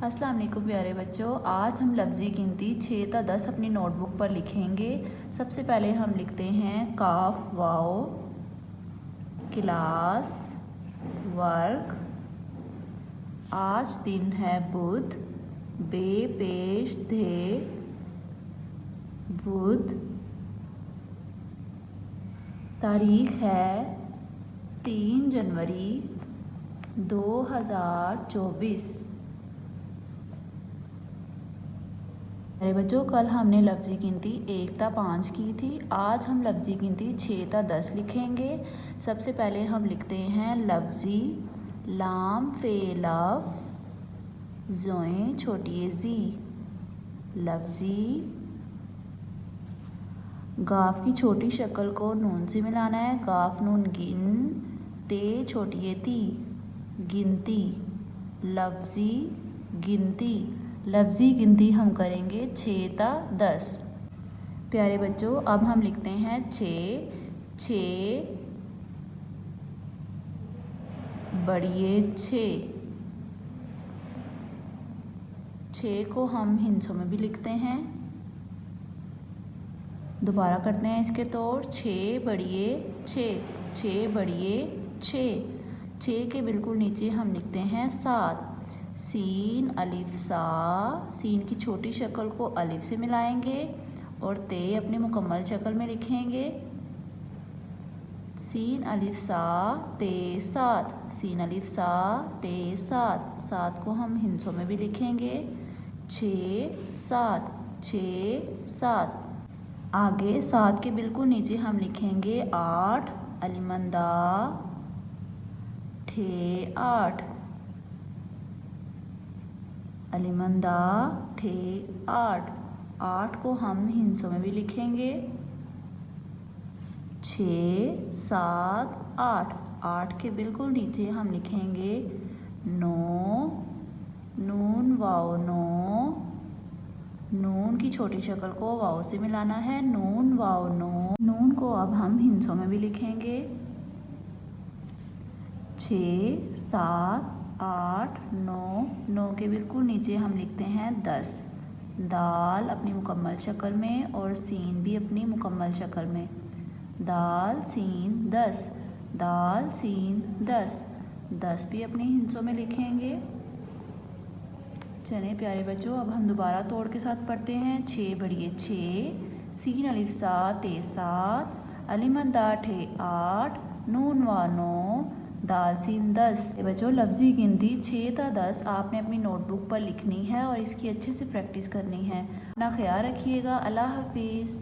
अस्सलाम वालेकुम प्यारे बच्चों, आज हम लफ्ज़ी गिनती 6 ता 10 अपनी नोटबुक पर लिखेंगे। सबसे पहले हम लिखते हैं काफ वाओ, क्लास, वर्क। आज दिन है बुध, बे पेश धे बुध। तारीख है 3 जनवरी 2024। अरे बच्चों, कल हमने लफ्ज़ी गिनती 1 ता 5 की थी। आज हम लफ्ज़ी गिनती 6 ता 10 लिखेंगे। सबसे पहले हम लिखते हैं लफ्ज़ी लाम फे लव, जोए छोटी जी। लफ्ज़ी गाफ की छोटी शक्ल को नून से मिलाना है। गाफ नून गिन, ते छोटी ती, गिनती। लफ्ज़ी गिनती, लफ्ज़ी गिनती हम करेंगे 6 ता 10। प्यारे बच्चों, अब हम लिखते हैं 6 बढ़िए 6 को हम हिंसों में भी लिखते हैं। दोबारा करते हैं इसके तौर 6 बढ़िए 6 बढ़िए 6 के बिल्कुल नीचे हम लिखते हैं 7। सीन अलिफ सा, सीन की छोटी शक्ल को अलिफ से मिलाएंगे और ते अपनी मुकम्मल शक्ल में लिखेंगे। सीन अलिफ सा ते 7, सीन अलिफ सा ते 7 को हम हिंसों में भी लिखेंगे 6 7। आगे 7 के बिल्कुल नीचे हम लिखेंगे 8, अलिमंदा ठे 8, अलिमंदा ठे 8 को हम हिंसों में भी लिखेंगे 6 7 8 के बिल्कुल नीचे हम लिखेंगे 9, नून वाओ नून की छोटी शक्ल को वाओ से मिलाना है। नून वाओ नून को अब हम हिंसों में भी लिखेंगे 6 7 8 9 के बिल्कुल नीचे हम लिखते हैं 10। दाल अपनी मुकम्मल शक्ल में और सीन भी अपनी मुकम्मल शक्ल में। दाल सीन 10, दाल सीन 10 भी अपने हिंसों में लिखेंगे। चलिए प्यारे बच्चों, अब हम दोबारा तोड़ के साथ पढ़ते हैं 6 बढ़िए 6, सीन अलिफ सा ते 7, अलिमंदा ठे 8, नून वा 9, दाल सीन 10। बच्चों, लफ्ज़ी गिनती 6 ता 10 आपने अपनी नोटबुक पर लिखनी है और इसकी अच्छे से प्रैक्टिस करनी है। अपना ख्याल रखिएगा। अल्लाह हाफिज़।